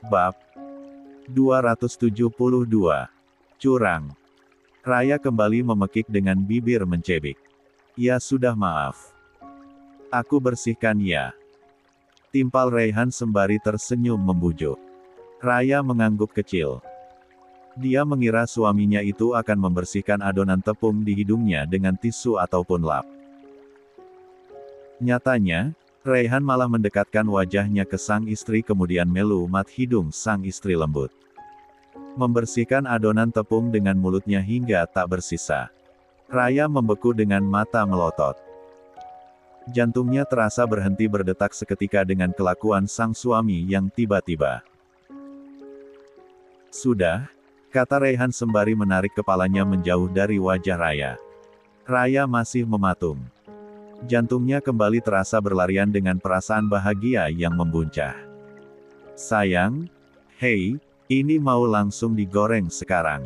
Bab 272. Curang. Raya kembali memekik dengan bibir mencebik. Ya sudah, maaf. Aku bersihkan ya. Timpal Raihan sembari tersenyum membujuk. Raya mengangguk kecil. Dia mengira suaminya itu akan membersihkan adonan tepung di hidungnya dengan tisu ataupun lap. Nyatanya, Raihan malah mendekatkan wajahnya ke sang istri kemudian melumat hidung sang istri lembut. Membersihkan adonan tepung dengan mulutnya hingga tak bersisa. Raya membeku dengan mata melotot. Jantungnya terasa berhenti berdetak seketika dengan kelakuan sang suami yang tiba-tiba. Sudah, kata Raihan sembari menarik kepalanya menjauh dari wajah Raya. Raya masih mematung. Jantungnya kembali terasa berlarian dengan perasaan bahagia yang membuncah. Sayang, hei, ini mau langsung digoreng sekarang.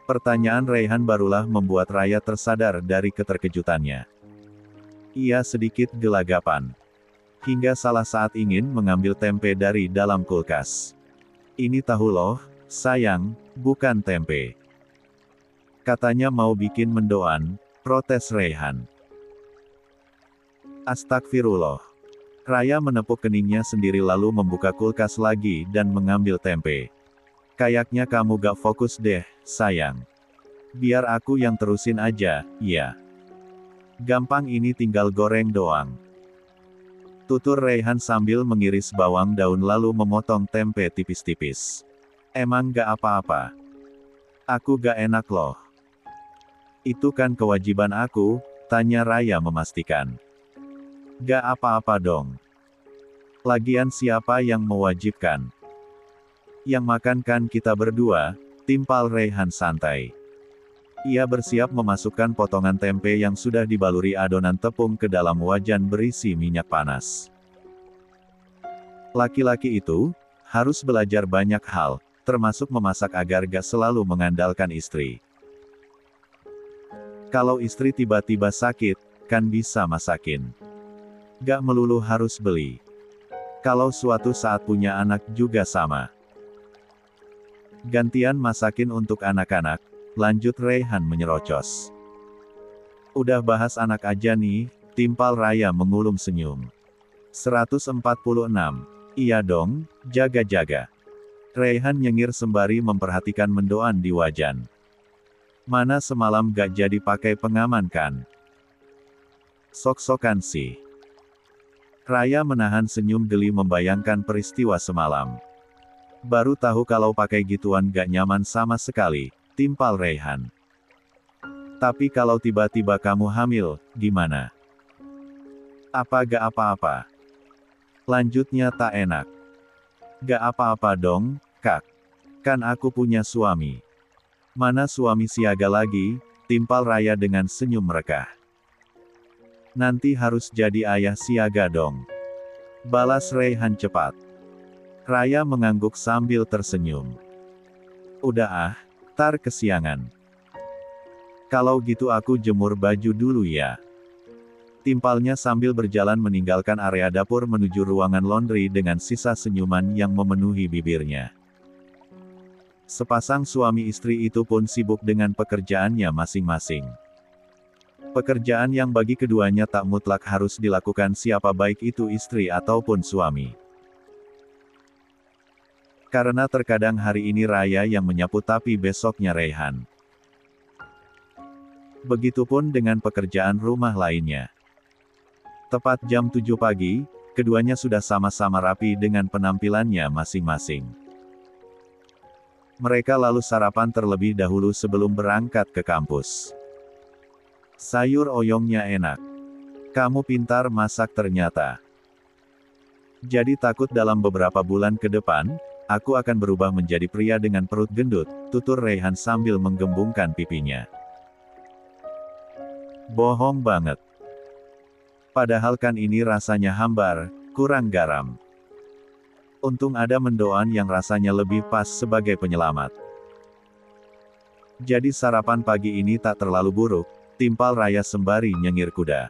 Pertanyaan Raihan barulah membuat Raya tersadar dari keterkejutannya. Ia sedikit gelagapan. Hingga salah saat ingin mengambil tempe dari dalam kulkas. Ini tahu loh, sayang, bukan tempe. Katanya mau bikin mendoan, protes Raihan. Astagfirullah. Raya menepuk keningnya sendiri lalu membuka kulkas lagi dan mengambil tempe. Kayaknya kamu gak fokus deh, sayang. Biar aku yang terusin aja, ya. Gampang ini tinggal goreng doang. Tutur Raihan sambil mengiris bawang daun lalu memotong tempe tipis-tipis. Emang gak apa-apa. Aku gak enak loh. Itu kan kewajiban aku, tanya Raya memastikan. Gak apa-apa dong. Lagian siapa yang mewajibkan? Yang makan kan kita berdua, timpal Raihan santai. Ia bersiap memasukkan potongan tempe yang sudah dibaluri adonan tepung ke dalam wajan berisi minyak panas. Laki-laki itu harus belajar banyak hal, termasuk memasak agar gak selalu mengandalkan istri. Kalau istri tiba-tiba sakit, kan bisa masakin. Gak melulu harus beli. Kalau suatu saat punya anak juga sama. Gantian masakin untuk anak-anak, lanjut Raihan menyerocos. Udah bahas anak aja nih, timpal Raya mengulum senyum. 146. Iya dong, jaga-jaga. Raihan nyengir sembari memperhatikan mendoan di wajan. Mana semalam gak jadi pakai pengaman kan? Sok-sokan sih. Raya menahan senyum geli membayangkan peristiwa semalam. Baru tahu kalau pakai gituan gak nyaman sama sekali, timpal Raihan. Tapi kalau tiba-tiba kamu hamil, gimana? Apa gak apa-apa? Lanjutnya tak enak. Gak apa-apa dong, Kak. Kan aku punya suami. Mana suami siaga lagi, timpal Raya dengan senyum merekah. Nanti harus jadi ayah siaga dong. Balas Raihan cepat. Raya mengangguk sambil tersenyum. Udah ah, tar kesiangan. Kalau gitu aku jemur baju dulu ya. Timpalnya sambil berjalan meninggalkan area dapur menuju ruangan laundry dengan sisa senyuman yang memenuhi bibirnya. Sepasang suami istri itu pun sibuk dengan pekerjaannya masing-masing. Pekerjaan yang bagi keduanya tak mutlak harus dilakukan siapa baik itu istri ataupun suami. Karena terkadang hari ini Raya yang menyapu tapi besoknya Raihan. Begitupun dengan pekerjaan rumah lainnya. Tepat jam 7 pagi, keduanya sudah sama-sama rapi dengan penampilannya masing-masing. Mereka lalu sarapan terlebih dahulu sebelum berangkat ke kampus. Sayur oyongnya enak. Kamu pintar masak ternyata. Jadi takut dalam beberapa bulan ke depan, aku akan berubah menjadi pria dengan perut gendut, tutur Raihan sambil menggembungkan pipinya. Bohong banget. Padahal kan ini rasanya hambar, kurang garam. Untung ada mendoan yang rasanya lebih pas sebagai penyelamat. Jadi sarapan pagi ini tak terlalu buruk, timpal Raya sembari nyengir kuda.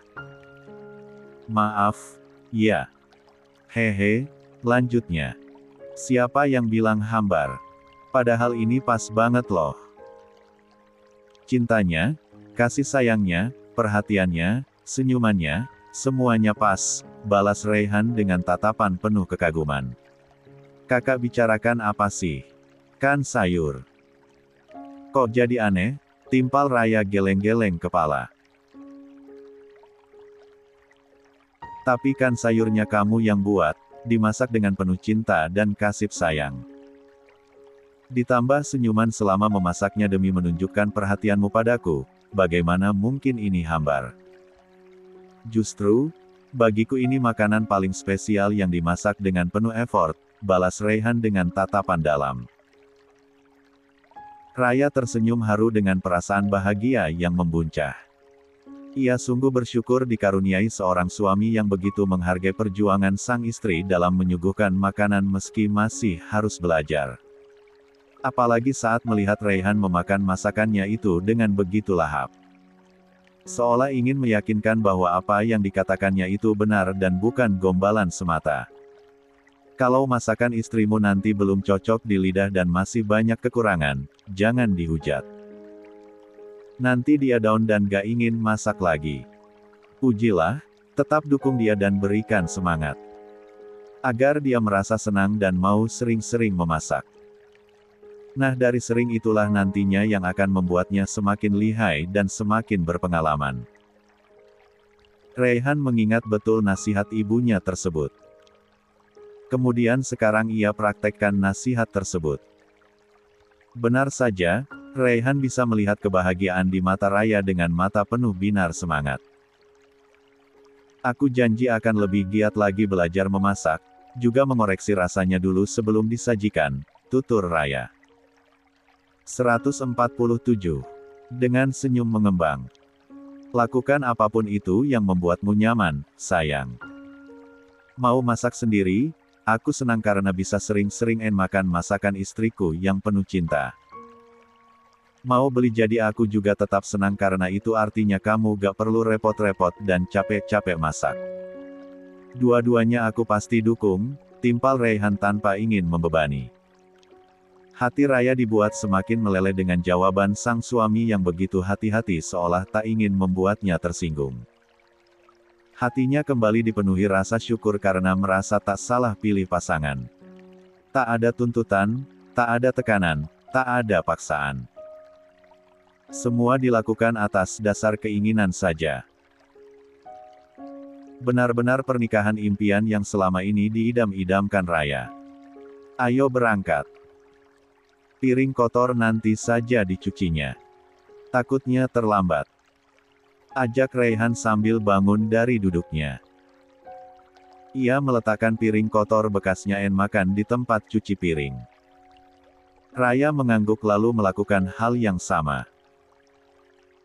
Maaf, ya. Hehe, Lanjutnya. Siapa yang bilang hambar? Padahal ini pas banget loh. Cintanya, kasih sayangnya, perhatiannya, senyumannya, semuanya pas, balas Raihan dengan tatapan penuh kekaguman. Kakak bicarakan apa sih? Kan sayur. Kok jadi aneh? Timpal Raya geleng-geleng kepala. Tapi kan sayurnya kamu yang buat, dimasak dengan penuh cinta dan kasih sayang. Ditambah senyuman selama memasaknya demi menunjukkan perhatianmu padaku, bagaimana mungkin ini hambar? Justru, bagiku ini makanan paling spesial yang dimasak dengan penuh effort, balas Raihan dengan tatapan dalam. Raya tersenyum haru dengan perasaan bahagia yang membuncah. Ia sungguh bersyukur dikaruniai seorang suami yang begitu menghargai perjuangan sang istri dalam menyuguhkan makanan meski masih harus belajar. Apalagi saat melihat Raihan memakan masakannya itu dengan begitu lahap. Seolah ingin meyakinkan bahwa apa yang dikatakannya itu benar dan bukan gombalan semata. Kalau masakan istrimu nanti belum cocok di lidah dan masih banyak kekurangan, jangan dihujat. Nanti dia down dan gak ingin masak lagi. Pujilah, tetap dukung dia dan berikan semangat. Agar dia merasa senang dan mau sering-sering memasak. Nah dari sering itulah nantinya yang akan membuatnya semakin lihai dan semakin berpengalaman. Raihan mengingat betul nasihat ibunya tersebut. Kemudian sekarang ia praktekkan nasihat tersebut. Benar saja, Raihan bisa melihat kebahagiaan di mata Raya dengan mata penuh binar semangat. Aku janji akan lebih giat lagi belajar memasak, juga mengoreksi rasanya dulu sebelum disajikan, tutur Raya. 147. Dengan senyum mengembang. Lakukan apapun itu yang membuatmu nyaman, sayang. Mau masak sendiri? Aku senang karena bisa sering-sering makan masakan istriku yang penuh cinta. Mau beli jadi aku juga tetap senang karena itu artinya kamu gak perlu repot-repot dan capek-capek masak. Dua-duanya aku pasti dukung, timpal Raihan tanpa ingin membebani. Hati Raya dibuat semakin meleleh dengan jawaban sang suami yang begitu hati-hati seolah tak ingin membuatnya tersinggung. Hatinya kembali dipenuhi rasa syukur karena merasa tak salah pilih pasangan. Tak ada tuntutan, tak ada tekanan, tak ada paksaan. Semua dilakukan atas dasar keinginan saja. Benar-benar pernikahan impian yang selama ini diidam-idamkan Raya. Ayo berangkat. Piring kotor nanti saja dicucinya. Takutnya terlambat. Ajak Raihan sambil bangun dari duduknya. Ia meletakkan piring kotor bekasnya makan di tempat cuci piring. Raya mengangguk lalu melakukan hal yang sama.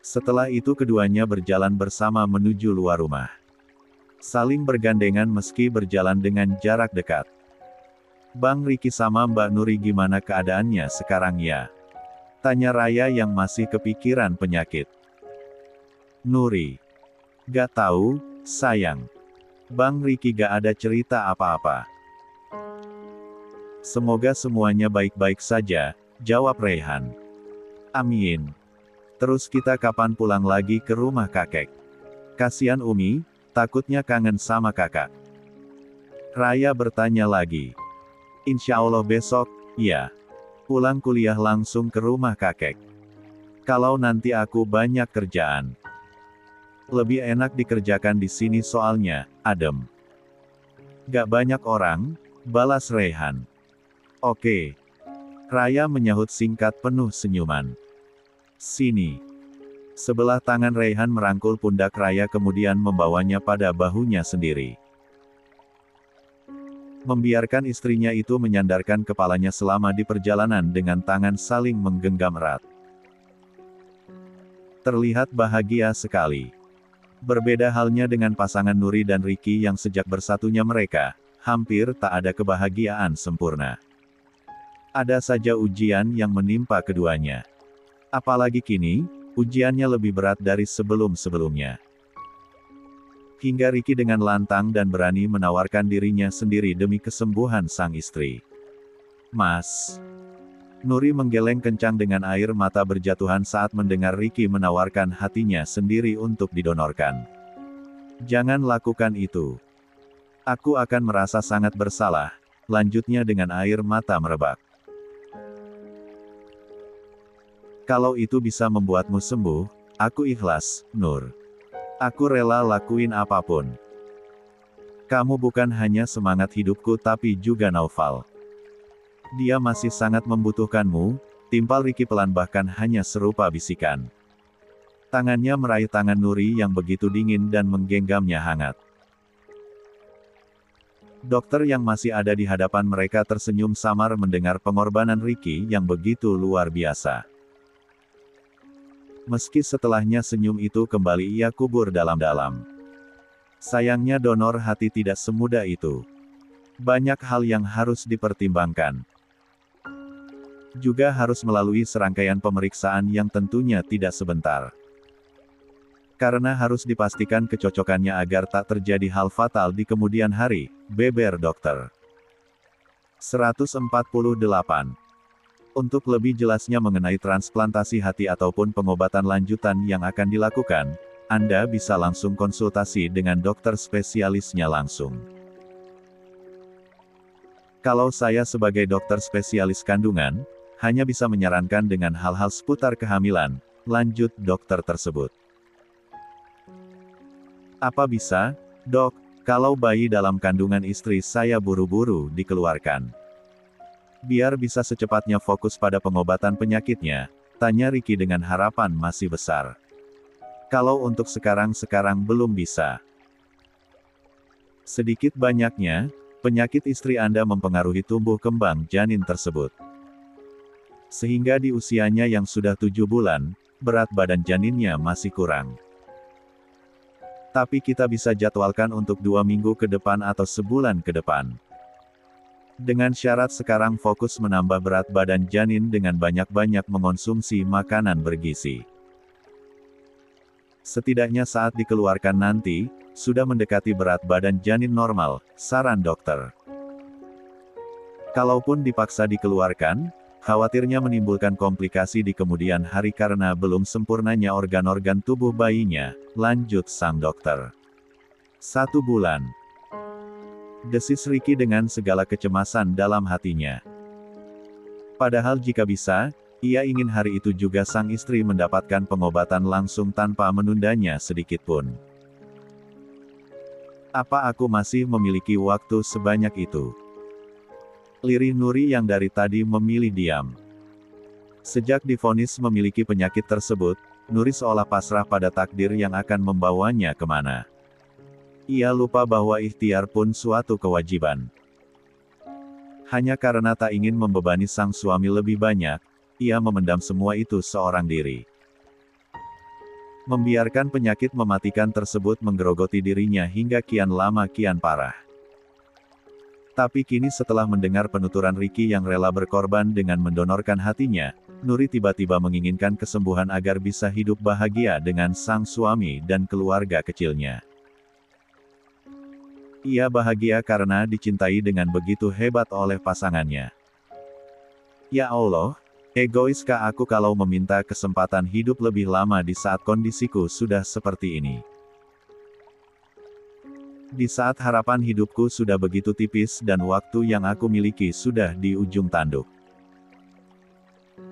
Setelah itu keduanya berjalan bersama menuju luar rumah. Saling bergandengan meski berjalan dengan jarak dekat. Bang Riki sama Mbak Nuri gimana keadaannya sekarang ya? Tanya Raya yang masih kepikiran penyakit. Nuri. Gak tahu, sayang. Bang Riki gak ada cerita apa-apa. Semoga semuanya baik-baik saja, jawab Raihan. Amin. Terus kita kapan pulang lagi ke rumah kakek? Kasihan Umi, takutnya kangen sama kakak. Raya bertanya lagi. Insya Allah besok, ya. Pulang kuliah langsung ke rumah kakek. Kalau nanti aku banyak kerjaan. Lebih enak dikerjakan di sini soalnya, adem. Gak banyak orang, balas Raihan. Oke. Raya menyahut singkat penuh senyuman. Sini. Sebelah tangan Raihan merangkul pundak Raya kemudian membawanya pada bahunya sendiri. Membiarkan istrinya itu menyandarkan kepalanya selama di perjalanan dengan tangan saling menggenggam erat. Terlihat bahagia sekali. Berbeda halnya dengan pasangan Nuri dan Riki yang sejak bersatunya mereka, hampir tak ada kebahagiaan sempurna. Ada saja ujian yang menimpa keduanya. Apalagi kini, ujiannya lebih berat dari sebelum-sebelumnya. Hingga Ricky dengan lantang dan berani menawarkan dirinya sendiri demi kesembuhan sang istri. Mas. Nuri menggeleng kencang dengan air mata berjatuhan saat mendengar Ricky menawarkan hatinya sendiri untuk didonorkan. Jangan lakukan itu. Aku akan merasa sangat bersalah, lanjutnya dengan air mata merebak. Kalau itu bisa membuatmu sembuh, aku ikhlas, Nur. Aku rela lakuin apapun. Kamu bukan hanya semangat hidupku tapi juga Naufal. Dia masih sangat membutuhkanmu, timpal Ricky pelan bahkan hanya serupa bisikan. Tangannya meraih tangan Nuri yang begitu dingin dan menggenggamnya hangat. Dokter yang masih ada di hadapan mereka tersenyum samar mendengar pengorbanan Ricky yang begitu luar biasa. Meski setelahnya senyum itu kembali ia kubur dalam-dalam. Sayangnya donor hati tidak semudah itu. Banyak hal yang harus dipertimbangkan. Juga harus melalui serangkaian pemeriksaan yang tentunya tidak sebentar. Karena harus dipastikan kecocokannya agar tak terjadi hal fatal di kemudian hari, beber dokter. 148. Untuk lebih jelasnya mengenai transplantasi hati ataupun pengobatan lanjutan yang akan dilakukan, Anda bisa langsung konsultasi dengan dokter spesialisnya langsung. Kalau saya sebagai dokter spesialis kandungan, hanya bisa menyarankan dengan hal-hal seputar kehamilan, lanjut dokter tersebut. Apa bisa, Dok, kalau bayi dalam kandungan istri saya buru-buru dikeluarkan? Biar bisa secepatnya fokus pada pengobatan penyakitnya, tanya Ricky dengan harapan masih besar. Kalau untuk sekarang belum bisa. Sedikit banyaknya, penyakit istri Anda mempengaruhi tumbuh kembang janin tersebut. Sehingga di usianya yang sudah 7 bulan, berat badan janinnya masih kurang. Tapi kita bisa jadwalkan untuk 2 minggu ke depan atau sebulan ke depan. Dengan syarat sekarang fokus menambah berat badan janin dengan banyak-banyak mengonsumsi makanan bergizi. Setidaknya saat dikeluarkan nanti, sudah mendekati berat badan janin normal, saran dokter. Kalaupun dipaksa dikeluarkan, khawatirnya menimbulkan komplikasi di kemudian hari karena belum sempurnanya organ-organ tubuh bayinya, lanjut sang dokter. 1 bulan. Desis Ricky dengan segala kecemasan dalam hatinya. Padahal jika bisa, ia ingin hari itu juga sang istri mendapatkan pengobatan langsung tanpa menundanya sedikitpun. Apa aku masih memiliki waktu sebanyak itu? Lirih Nuri yang dari tadi memilih diam. Sejak divonis memiliki penyakit tersebut, Nuri seolah pasrah pada takdir yang akan membawanya kemana. Ia lupa bahwa ikhtiar pun suatu kewajiban. Hanya karena tak ingin membebani sang suami lebih banyak, ia memendam semua itu seorang diri. Membiarkan penyakit mematikan tersebut menggerogoti dirinya hingga kian lama kian parah. Tapi kini setelah mendengar penuturan Ricky yang rela berkorban dengan mendonorkan hatinya, Nuri tiba-tiba menginginkan kesembuhan agar bisa hidup bahagia dengan sang suami dan keluarga kecilnya. Ia bahagia karena dicintai dengan begitu hebat oleh pasangannya. Ya Allah, egoiskah aku kalau meminta kesempatan hidup lebih lama di saat kondisiku sudah seperti ini? Di saat harapan hidupku sudah begitu tipis dan waktu yang aku miliki sudah di ujung tanduk.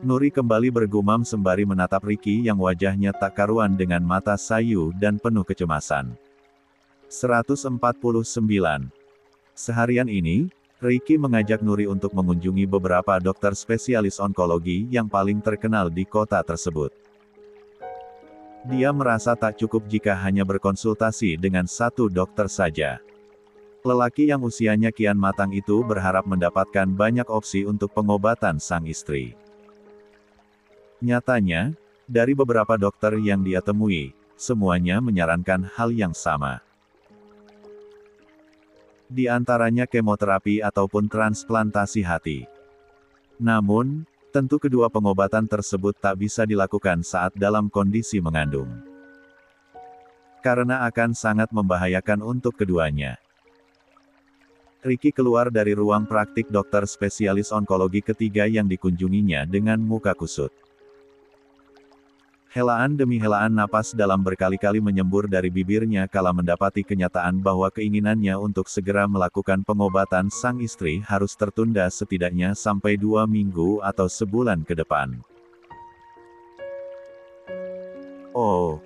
Nuri kembali bergumam sembari menatap Ricky yang wajahnya tak karuan dengan mata sayu dan penuh kecemasan. 149. Seharian ini, Ricky mengajak Nuri untuk mengunjungi beberapa dokter spesialis onkologi yang paling terkenal di kota tersebut. Dia merasa tak cukup jika hanya berkonsultasi dengan satu dokter saja. Lelaki yang usianya kian matang itu berharap mendapatkan banyak opsi untuk pengobatan sang istri. Nyatanya, dari beberapa dokter yang dia temui, semuanya menyarankan hal yang sama. Di antaranya kemoterapi ataupun transplantasi hati. Namun, tentu kedua pengobatan tersebut tak bisa dilakukan saat dalam kondisi mengandung. Karena akan sangat membahayakan untuk keduanya. Ricky keluar dari ruang praktik dokter spesialis onkologi ketiga yang dikunjunginya dengan muka kusut. Helaan demi helaan napas dalam berkali-kali menyembur dari bibirnya kala mendapati kenyataan bahwa keinginannya untuk segera melakukan pengobatan sang istri harus tertunda setidaknya sampai 2 minggu atau sebulan ke depan. Oh.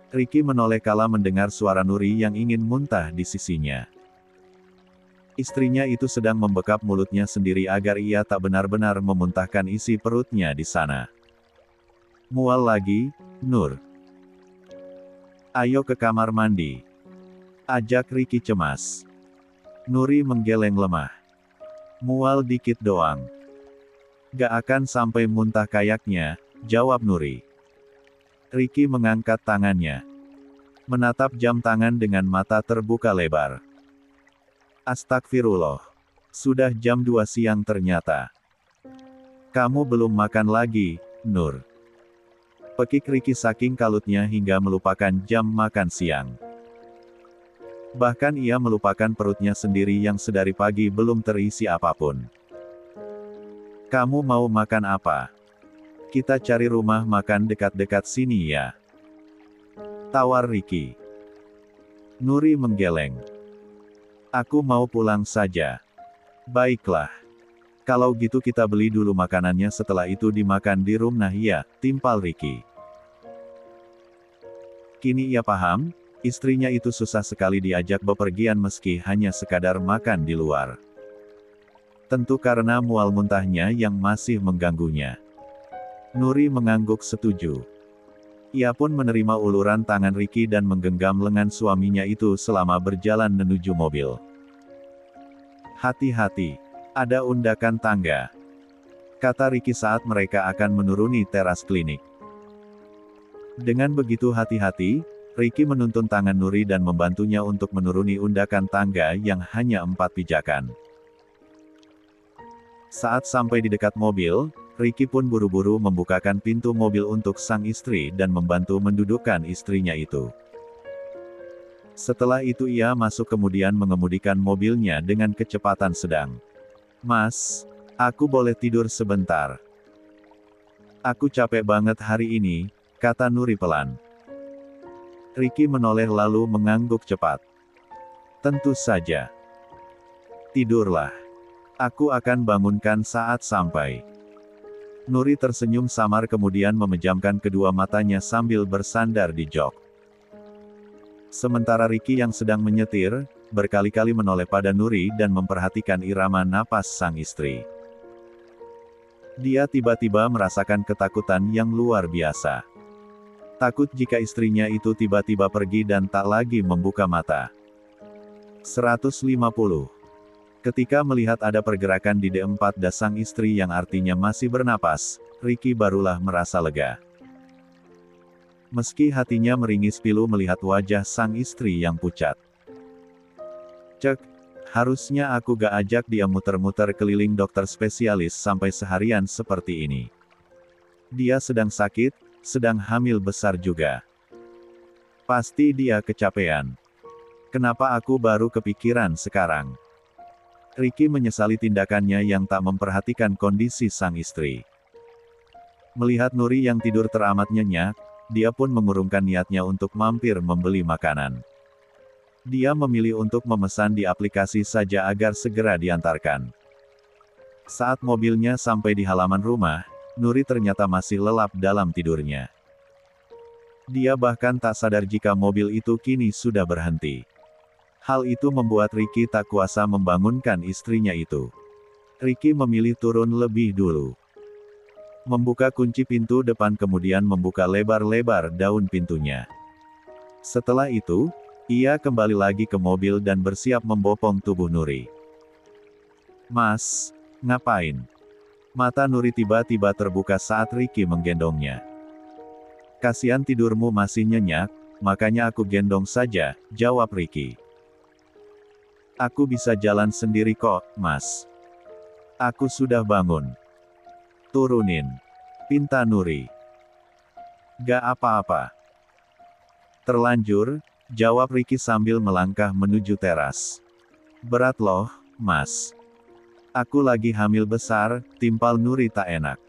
Ricky menoleh kala mendengar suara Nuri yang ingin muntah di sisinya. Istrinya itu sedang membekap mulutnya sendiri agar ia tak benar-benar memuntahkan isi perutnya di sana. Mual lagi, Nur? Ayo ke kamar mandi. Ajak Ricky cemas. Nuri menggeleng lemah. Mual dikit doang. Gak akan sampai muntah kayaknya, jawab Nuri. Ricky mengangkat tangannya. Menatap jam tangan dengan mata terbuka lebar. Astagfirullah. Sudah jam 2 siang ternyata. Kamu belum makan lagi, Nur. Pekik Ricky saking kalutnya hingga melupakan jam makan siang. Bahkan ia melupakan perutnya sendiri yang sedari pagi belum terisi apapun. Kamu mau makan apa? Kita cari rumah makan dekat-dekat sini ya. Tawar Ricky. Nuri menggeleng. Aku mau pulang saja. Baiklah. Kalau gitu kita beli dulu makanannya setelah itu dimakan di rumah ya, timpal Ricky. Kini ia paham, istrinya itu susah sekali diajak bepergian meski hanya sekadar makan di luar. Tentu karena mual muntahnya yang masih mengganggunya. Nuri mengangguk setuju. Ia pun menerima uluran tangan Ricky dan menggenggam lengan suaminya itu selama berjalan menuju mobil. Hati-hati, ada undakan tangga, kata Ricky saat mereka akan menuruni teras klinik. Dengan begitu hati-hati, Ricky menuntun tangan Nuri dan membantunya untuk menuruni undakan tangga yang hanya 4 pijakan. Saat sampai di dekat mobil, Ricky pun buru-buru membukakan pintu mobil untuk sang istri dan membantu mendudukkan istrinya itu. Setelah itu ia masuk kemudian mengemudikan mobilnya dengan kecepatan sedang. Mas, aku boleh tidur sebentar? Aku capek banget hari ini, kata Nuri pelan. Ricky menoleh lalu mengangguk cepat. Tentu saja. Tidurlah. Aku akan bangunkan saat sampai. Nuri tersenyum samar kemudian memejamkan kedua matanya sambil bersandar di jok. Sementara Ricky yang sedang menyetir, berkali-kali menoleh pada Nuri dan memperhatikan irama napas sang istri. Dia tiba-tiba merasakan ketakutan yang luar biasa. Takut jika istrinya itu tiba-tiba pergi dan tak lagi membuka mata. 150. Ketika melihat ada pergerakan di D4 sang istri yang artinya masih bernapas, Ricky barulah merasa lega. Meski hatinya meringis pilu melihat wajah sang istri yang pucat. Cek, harusnya aku gak ajak dia muter-muter keliling dokter spesialis sampai seharian seperti ini. Dia sedang sakit, sedang hamil besar juga. Pasti dia kecapean. Kenapa aku baru kepikiran sekarang? Ricky menyesali tindakannya yang tak memperhatikan kondisi sang istri. Melihat Nuri yang tidur teramat nyenyak, dia pun mengurungkan niatnya untuk mampir membeli makanan. Dia memilih untuk memesan di aplikasi saja agar segera diantarkan. Saat mobilnya sampai di halaman rumah, Nuri ternyata masih lelap dalam tidurnya. Dia bahkan tak sadar jika mobil itu kini sudah berhenti. Hal itu membuat Ricky tak kuasa membangunkan istrinya itu. Ricky memilih turun lebih dulu. Membuka kunci pintu depan kemudian membuka lebar-lebar daun pintunya. Setelah itu, ia kembali lagi ke mobil dan bersiap membopong tubuh Nuri. Mas, ngapain? Mata Nuri tiba-tiba terbuka saat Ricky menggendongnya. Kasihan tidurmu masih nyenyak, makanya aku gendong saja, jawab Ricky. Aku bisa jalan sendiri kok, Mas. Aku sudah bangun. Turunin. Pinta Nuri. Gak apa-apa. Terlanjur, jawab Ricky sambil melangkah menuju teras. Berat loh, Mas. Aku lagi hamil besar, timpal Nuri tak enak.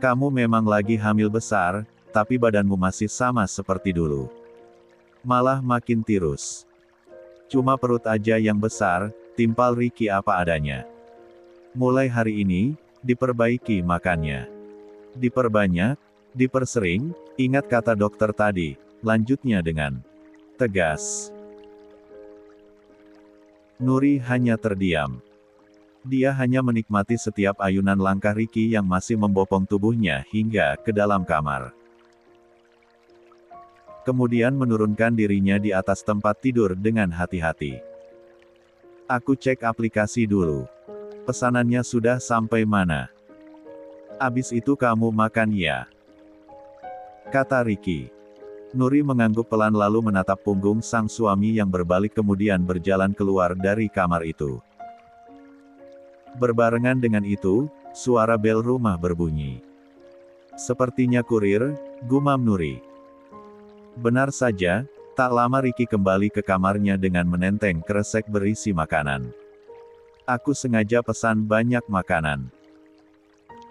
Kamu memang lagi hamil besar, tapi badanmu masih sama seperti dulu. Malah makin tirus. Cuma perut aja yang besar, timpal Ricky apa adanya. Mulai hari ini, diperbaiki makannya. Diperbanyak, dipersering, ingat kata dokter tadi, lanjutnya dengan tegas. Nuri hanya terdiam. Dia hanya menikmati setiap ayunan langkah Ricky yang masih membopong tubuhnya hingga ke dalam kamar. Kemudian menurunkan dirinya di atas tempat tidur dengan hati-hati. Aku cek aplikasi dulu. Pesanannya sudah sampai mana? Abis itu kamu makan ya? Kata Ricky. Nuri mengangguk pelan lalu menatap punggung sang suami yang berbalik kemudian berjalan keluar dari kamar itu. Berbarengan dengan itu, suara bel rumah berbunyi. Sepertinya kurir, gumam Nuri. Benar saja, tak lama Ricky kembali ke kamarnya dengan menenteng kresek berisi makanan. Aku sengaja pesan banyak makanan.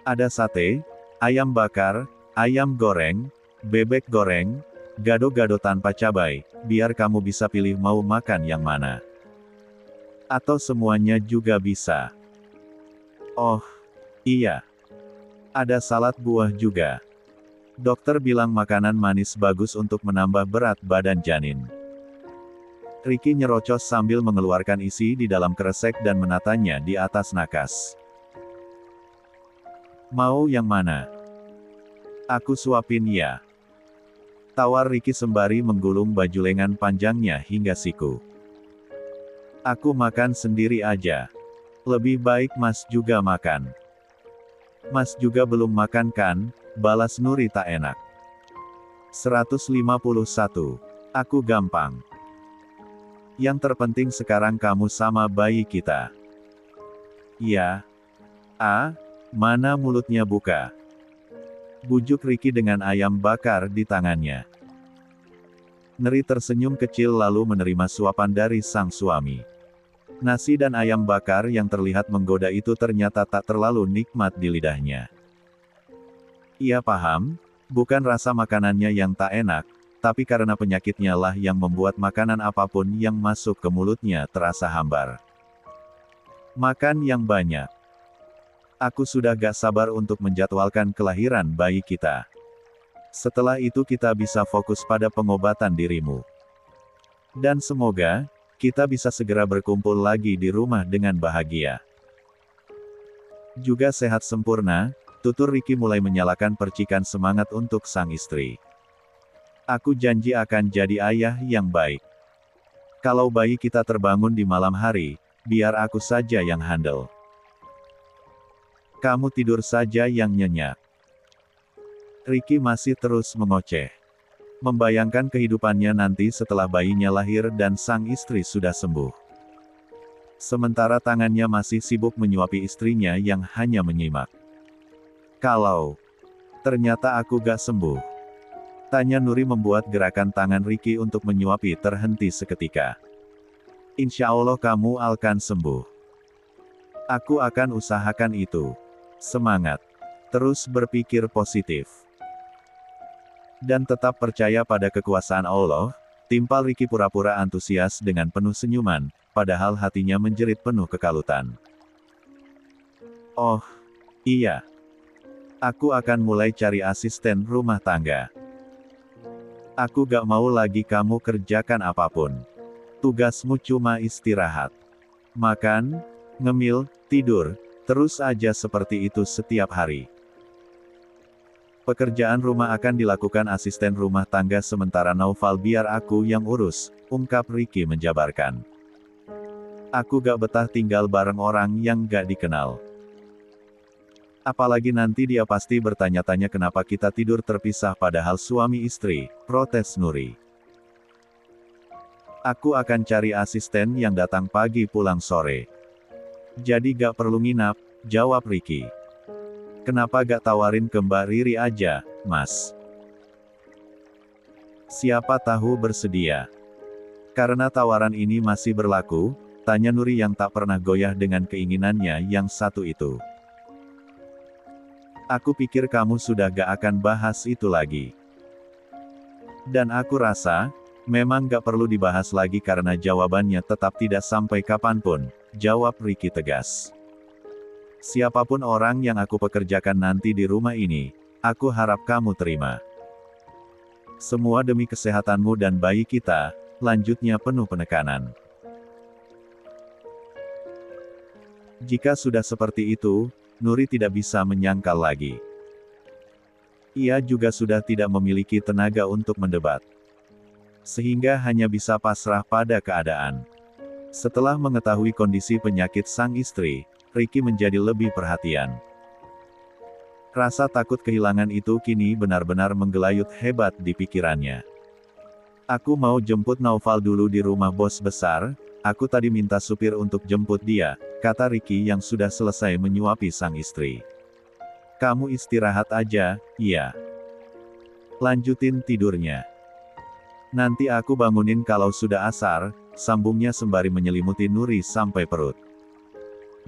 Ada sate, ayam bakar, ayam goreng, bebek goreng, gado-gado tanpa cabai, biar kamu bisa pilih mau makan yang mana. Atau semuanya juga bisa. Oh, iya. Ada salad buah juga. Dokter bilang makanan manis bagus untuk menambah berat badan janin. Ricky nyerocos sambil mengeluarkan isi di dalam kresek dan menatanya di atas nakas. Mau yang mana? Aku suapin ya. Tawar Ricky sembari menggulung baju lengan panjangnya hingga siku. Aku makan sendiri aja. Lebih baik Mas juga makan. Mas juga belum makan kan? Balas Nuri tak enak. 151. Aku gampang. Yang terpenting sekarang kamu sama bayi kita. Ya. Mana mulutnya buka. Bujuk Ricky dengan ayam bakar di tangannya. Nuri tersenyum kecil lalu menerima suapan dari sang suami. Nasi dan ayam bakar yang terlihat menggoda itu ternyata tak terlalu nikmat di lidahnya. Ia paham, bukan rasa makanannya yang tak enak, tapi karena penyakitnya lah yang membuat makanan apapun yang masuk ke mulutnya terasa hambar. Makan yang banyak. Aku sudah gak sabar untuk menjadwalkan kelahiran bayi kita. Setelah itu kita bisa fokus pada pengobatan dirimu. Dan semoga, kita bisa segera berkumpul lagi di rumah dengan bahagia. Juga sehat sempurna. Tutur Ricky mulai menyalakan percikan semangat untuk sang istri. Aku janji akan jadi ayah yang baik. Kalau bayi kita terbangun di malam hari, biar aku saja yang handle. Kamu tidur saja yang nyenyak. Ricky masih terus mengoceh. Membayangkan kehidupannya nanti setelah bayinya lahir dan sang istri sudah sembuh. Sementara tangannya masih sibuk menyuapi istrinya yang hanya menyimak. Kalau ternyata aku gak sembuh. Tanya Nuri membuat gerakan tangan Ricky untuk menyuapi terhenti seketika. Insya Allah kamu akan sembuh. Aku akan usahakan itu. Semangat. Terus berpikir positif. Dan tetap percaya pada kekuasaan Allah, timpal Ricky pura-pura antusias dengan penuh senyuman, padahal hatinya menjerit penuh kekalutan. Oh, iya. Aku akan mulai cari asisten rumah tangga. Aku gak mau lagi kamu kerjakan apapun. Tugasmu cuma istirahat. Makan, ngemil, tidur, terus aja seperti itu setiap hari. Pekerjaan rumah akan dilakukan asisten rumah tangga sementara Naufal biar aku yang urus, ungkap Ricky menjabarkan. Aku gak betah tinggal bareng orang yang gak dikenal. Apalagi nanti dia pasti bertanya-tanya kenapa kita tidur terpisah padahal suami istri, protes Nuri. Aku akan cari asisten yang datang pagi pulang sore. Jadi gak perlu nginap, jawab Ricky. Kenapa gak tawarin ke Mbak Riri aja, Mas? Siapa tahu bersedia. Karena tawaran ini masih berlaku, tanya Nuri yang tak pernah goyah dengan keinginannya yang satu itu. Aku pikir kamu sudah gak akan bahas itu lagi. Dan aku rasa, memang gak perlu dibahas lagi karena jawabannya tetap tidak sampai kapanpun, jawab Ricky tegas. Siapapun orang yang aku pekerjakan nanti di rumah ini, aku harap kamu terima. Semua demi kesehatanmu dan bayi kita, lanjutnya penuh penekanan. Jika sudah seperti itu, Nuri tidak bisa menyangkal lagi. Ia juga sudah tidak memiliki tenaga untuk mendebat. Sehingga hanya bisa pasrah pada keadaan. Setelah mengetahui kondisi penyakit sang istri, Ricky menjadi lebih perhatian. Rasa takut kehilangan itu kini benar-benar menggelayut hebat di pikirannya. Aku mau jemput Naufal dulu di rumah bos besar, aku tadi minta supir untuk jemput dia, kata Ricky yang sudah selesai menyuapi sang istri. Kamu istirahat aja, iya. Lanjutin tidurnya. Nanti aku bangunin kalau sudah asar, sambungnya sembari menyelimuti Nuri sampai perut.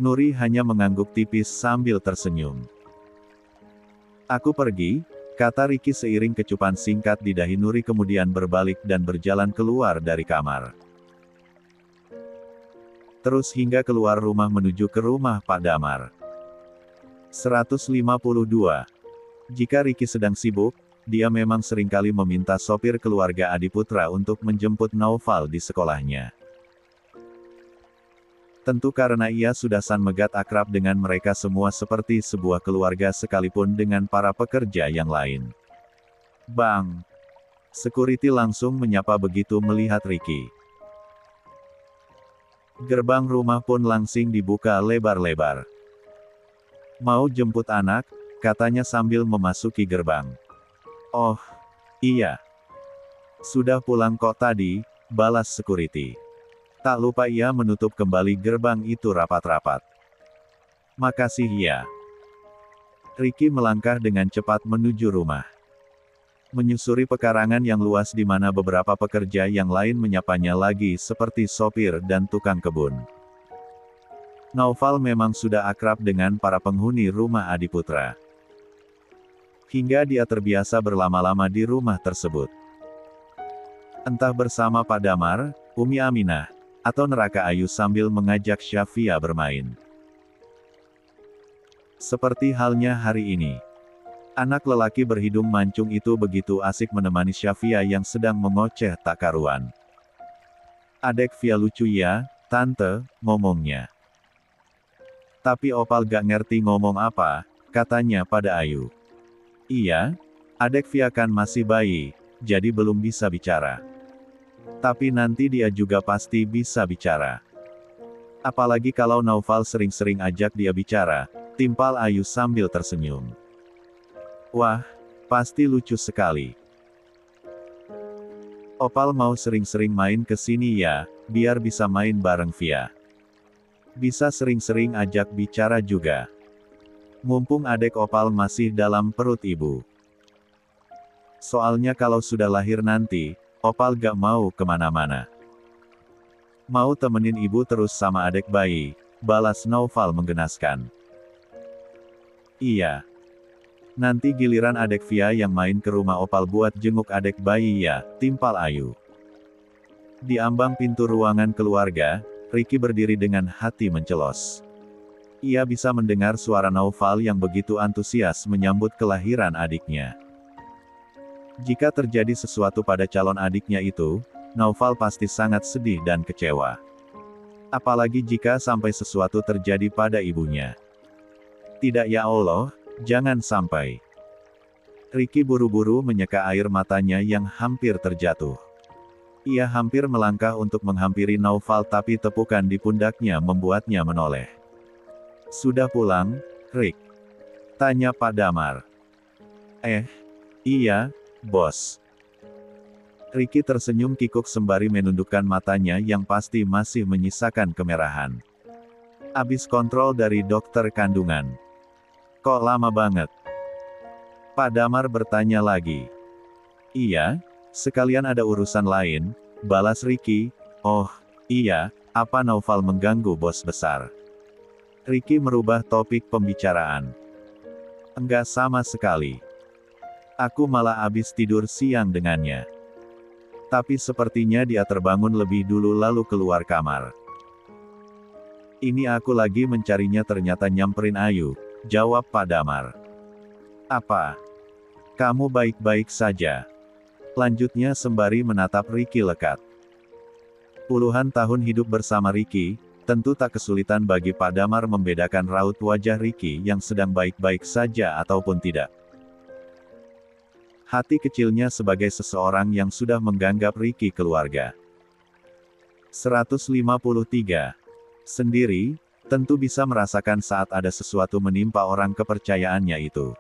Nuri hanya mengangguk tipis sambil tersenyum. Aku pergi, kata Ricky seiring kecupan singkat di dahi Nuri kemudian berbalik dan berjalan keluar dari kamar. Terus hingga keluar rumah menuju ke rumah Pak Damar. 152. Jika Ricky sedang sibuk, dia memang seringkali meminta sopir keluarga Adiputra untuk menjemput Naufal di sekolahnya. Tentu karena ia sudah sanmegat akrab dengan mereka semua seperti sebuah keluarga sekalipun dengan para pekerja yang lain. Bang! Security langsung menyapa begitu melihat Ricky. Gerbang rumah pun langsing dibuka lebar-lebar. Mau jemput anak, katanya sambil memasuki gerbang. Oh, iya. Sudah pulang kok tadi, balas security. Tak lupa ia menutup kembali gerbang itu rapat-rapat. Makasih ya. Ricky melangkah dengan cepat menuju rumah. Menyusuri pekarangan yang luas di mana beberapa pekerja yang lain menyapanya lagi seperti sopir dan tukang kebun. Naufal memang sudah akrab dengan para penghuni rumah Adiputra. Hingga dia terbiasa berlama-lama di rumah tersebut. Entah bersama Pak Damar, Umi Aminah, atau Neraka Ayu sambil mengajak Syafia bermain. Seperti halnya hari ini. Anak lelaki berhidung mancung itu begitu asik menemani Syafia yang sedang mengoceh tak karuan. Adek Via lucu ya, Tante, ngomongnya. Tapi Opal gak ngerti ngomong apa, katanya pada Ayu. Iya, adek Via kan masih bayi, jadi belum bisa bicara. Tapi nanti dia juga pasti bisa bicara. Apalagi kalau Naufal sering-sering ajak dia bicara, timpal Ayu sambil tersenyum. Wah, pasti lucu sekali. Opal mau sering-sering main ke sini ya, biar bisa main bareng Via. Bisa sering-sering ajak bicara juga. Mumpung adek Opal masih dalam perut ibu. Soalnya kalau sudah lahir nanti, Opal gak mau kemana-mana. Mau temenin ibu terus sama adek bayi, balas Naufal menggenaskan. Iya. Nanti giliran adek Via yang main ke rumah Opal buat jenguk adek bayi ya, timpal Ayu. Di ambang pintu ruangan keluarga, Ricky berdiri dengan hati mencelos. Ia bisa mendengar suara Naufal yang begitu antusias menyambut kelahiran adiknya. Jika terjadi sesuatu pada calon adiknya itu, Naufal pasti sangat sedih dan kecewa. Apalagi jika sampai sesuatu terjadi pada ibunya. Tidak ya Allah, jangan sampai. Ricky buru-buru menyeka air matanya yang hampir terjatuh. Ia hampir melangkah untuk menghampiri Naufal tapi tepukan di pundaknya membuatnya menoleh. Sudah pulang, Rick? Tanya Pak Damar. Iya, Bos. Ricky tersenyum kikuk sembari menundukkan matanya yang pasti masih menyisakan kemerahan. Abis kontrol dari dokter kandungan. Kok lama banget? Pak Damar bertanya lagi. Iya, Sekalian ada urusan lain, balas Ricky. Oh, iya, apa Naufal mengganggu bos besar? Ricky merubah topik pembicaraan. Enggak sama sekali. Aku malah habis tidur siang dengannya. Tapi sepertinya dia terbangun lebih dulu lalu keluar kamar. Ini aku lagi mencarinya ternyata nyamperin Ayu, jawab Pak Damar. Apa? Kamu baik-baik saja? Lanjutnya sembari menatap Ricky lekat. Puluhan tahun hidup bersama Ricky, tentu tak kesulitan bagi Pak Damar membedakan raut wajah Ricky yang sedang baik-baik saja ataupun tidak. Hati kecilnya sebagai seseorang yang sudah menganggap Ricky keluarga. 153. Sendiri, tentu bisa merasakan saat ada sesuatu menimpa orang kepercayaannya itu.